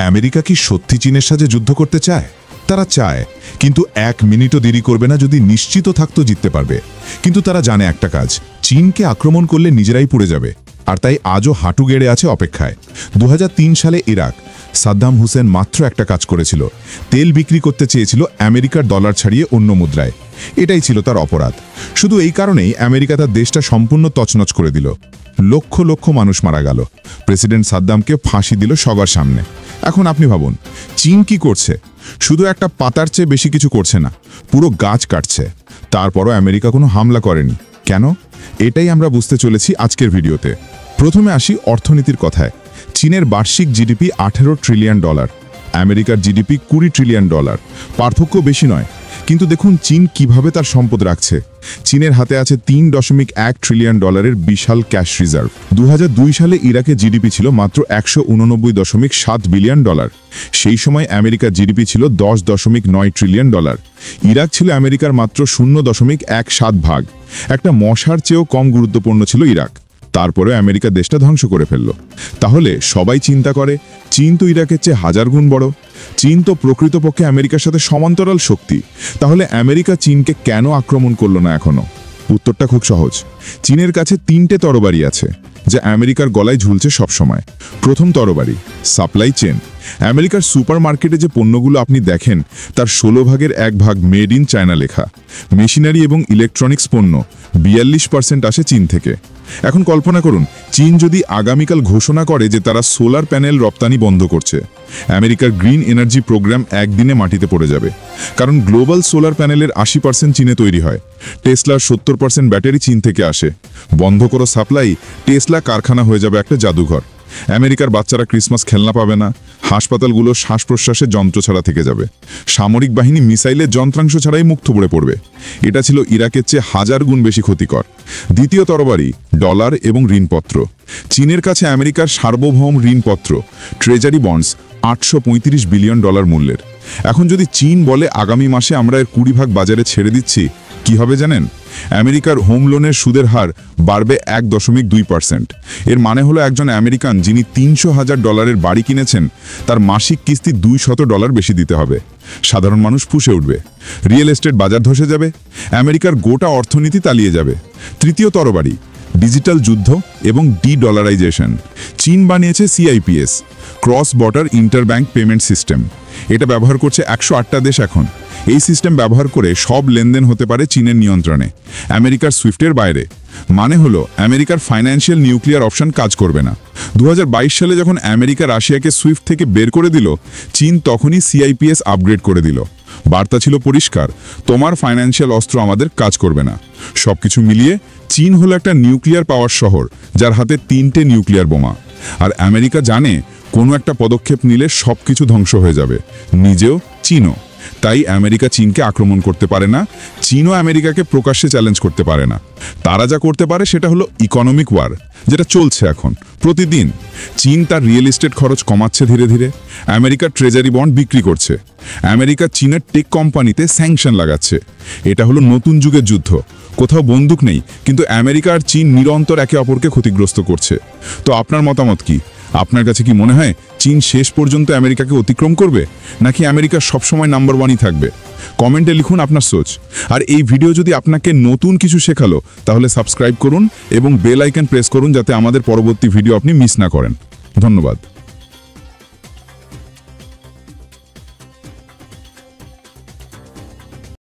America কি সত্যি চীনের সাথে যুদ্ধ করতে চায়? তারা চায়, কিন্তু 1 মিনিটও দেরি করবে না যদি নিশ্চিত থাকতো জিততে পারবে। কিন্তু তারা জানে একটা কাজ, চীনকে আক্রমণ করলে নিজেরাই পড়ে যাবে। আর তাই আজও হাঁটু গেড়ে আছে অপেক্ষায়। 2003 সালে ইরাক, সাদ্দাম হুসেন মাত্র একটা কাজ করেছিল, তেল বিক্রি করতে চেয়েছিল আমেরিকার ডলার ছাড়িয়ে অন্য মুদ্রায়। এটাই ছিল তার অপরাধ। শুধু এই কারণেই আমেরিকা তার দেশটা সম্পূর্ণ তছনছ করে দিল। লক্ষ লক্ষ মানুষ মারা গেল। প্রেসিডেন্ট সাদ্দামকে ফাঁসি দিল সবার সামনে। এখন আপনি ভাবুন, চীন কি করছে? শুধু একটা পাতার চেয়ে বেশি কিছু করছে না, পুরো গাছ কাটছে। তারপরও আমেরিকা কোনো হামলা করেনি। কেন? এটাই আমরা বুঝতে চলেছি আজকের ভিডিওতে। প্রথমে আসি অর্থনীতির কথায়। চীনের বার্ষিক জিডিপি $18 ট্রিলিয়ন, আমেরিকার জিডিপি $20 ট্রিলিয়ন। পার্থক্য বেশি নয়, কিন্তু দেখুন চীন কিভাবে তার সম্পদ রাখছে। চীনের হাতে আছে $3.1 ট্রিলিয়ন বিশাল ক্যাশ রিজার্ভ। 2002 সালে ইরাকে জিডিপি ছিল মাত্র $189.7 বিলিয়ন। সেই সময় আমেরিকার জিডিপি ছিল $10.9 ট্রিলিয়ন। ইরাক ছিল আমেরিকার মাত্র 0.17 ভাগ। একটা মশার চেয়েও কম গুরুত্বপূর্ণ ছিল ইরাক। তারপরে আমেরিকা দেশটা ধ্বংস করে ফেলল। তাহলে সবাই চিন্তা করে, চীন তো ইরাকের চেয়ে 1000 গুণ বড়। চীন তো প্রকৃতপক্ষে আমেরিকার সাথে সমান্তরাল শক্তি। তাহলে আমেরিকা চীনকে কেন আক্রমণ করল না এখনো? উত্তরটা খুব সহজ। চীনের কাছে 3টে তরবারি আছে, যা আমেরিকার গলায় ঝুলছে সবসময়। প্রথম তরবারি, সাপ্লাই চেন। আমেরিকার সুপারমার্কেটে যে পণ্যগুলো আপনি দেখেন, তার 16 ভাগের 1 ভাগ মেড ইন চায়না লেখা। মেশিনারি এবং ইলেকট্রনিক্স পণ্য 42% আসে চীন থেকে। এখন কল্পনা করুন, চীন যদি আগামীকাল ঘোষণা করে যে তারা সোলার প্যানেল রপ্তানি বন্ধ করছে, আমেরিকার গ্রিন এনার্জি প্রোগ্রাম একদিনে মাটিতে পড়ে যাবে। কারণ গ্লোবাল সোলার প্যানেলের 80% চীনে তৈরি হয়। টেসলার 70% ব্যাটারি চীন থেকে আসে। বন্ধ করো সাপ্লাই, টেসলা কারখানা হয়ে যাবে একটা জাদুঘর। আমেরিকার বাচ্চারা ক্রিসমাস খেলনা পাবে না। হাসপাতালগুলো শ্বাস প্রশ্বাসের যন্ত্র ছাড়া থেকে যাবে। সামরিক বাহিনী মিসাইলের যন্ত্রাংশ ছাড়াই মুখ থুবড়ে পড়বে। এটা ছিল ইরাকের চেয়ে 1000 গুণ বেশি ক্ষতিকর। দ্বিতীয় তরবারি, ডলার এবং ঋণপত্র। চীনের কাছে আমেরিকার সার্বভৌম ঋণপত্র, ট্রেজারি বন্ডস, $835 বিলিয়ন মূল্যের। এখন যদি চীন বলে আগামী মাসে আমরা এর 20 ভাগ বাজারে ছেড়ে দিচ্ছি, কি হবে জানেন? আমেরিকার হোম লোনের সুদের হার বাড়বে 1.2%। এর মানে হলো একজন আমেরিকান যিনি $300,000 বাড়ি কিনেছেন, তার মাসিক কিস্তি $200 বেশি দিতে হবে। সাধারণ মানুষ ফুঁসে উঠবে। রিয়েল এস্টেট বাজার ধসে যাবে। আমেরিকার গোটা অর্থনীতি তালিয়ে যাবে। তৃতীয় তরবারি, ডিজিটাল যুদ্ধ এবং ডি-ডলারাইজেশন। চীন বানিয়েছে CIPS, cross border interbank payment system. এটা ব্যবহার করছে 108টা দেশ এখন। এই সিস্টেম ব্যবহার করে সব লেনদেন হতে পারে চীনের নিয়ন্ত্রণে, আমেরিকার সুইফটের বাইরে। মানে হলো আমেরিকার ফাইন্যান্সিয়াল নিউক্লিয়ার অপশন কাজ করবে না। 2022 সালে যখন আমেরিকা রাশিয়াকে সুইফট থেকে বের করে দিল, চীন তখনই CIPS আপগ্রেড করে দিল। বার্তা ছিল পরিষ্কার, তোমার ফাইন্যান্সিয়াল অস্ত্র আমাদের কাজ করবে না। সবকিছু মিলিয়ে চীন হলো একটা নিউক্লিয়ার পাওয়ার শহর, যার হাতে 3টে নিউক্লিয়ার বোমা। আর আমেরিকা জানে কোনো একটা পদক্ষেপ নিলে সবকিছু ধ্বংস হয়ে যাবে, নিজেও চীনও। তাই আমেরিকা চীনকে আক্রমণ করতে পারে না, চীনও আমেরিকাকে প্রকাশ্যে চ্যালেঞ্জ করতে পারে না। তারা যা করতে পারে সেটা হলো ইকোনমিক ওয়ার, যেটা চলছে এখন প্রতিদিন। চীন তার রিয়েল এস্টেট খরচ কমাচ্ছে ধীরে ধীরে, আমেরিকার ট্রেজারি বন্ড বিক্রি করছে, আমেরিকা চীনের টেক কোম্পানিতে স্যাংশন লাগাচ্ছে। এটা হলো নতুন যুগের যুদ্ধ। কোথাও বন্দুক নেই, কিন্তু আমেরিকা আর চীন নিরন্তর একে অপরকে ক্ষতিগ্রস্ত করছে। তো আপনার মতামত কি? আপনার কাছে কি মনে হয় চীন শেষ পর্যন্ত আমেরিকাকে অতিক্রম করবে, নাকি আমেরিকা সবসময় নাম্বার 1ই থাকবে? কমেন্টে লিখুন আপনার সোচ। আর এই ভিডিও যদি আপনাকে নতুন কিছু শেখালো, তাহলে সাবস্ক্রাইব করুন এবং বেল আইকন প্রেস করুন, যাতে আমাদের পরবর্তী ভিডিও আপনি মিস না করেন। ধন্যবাদ।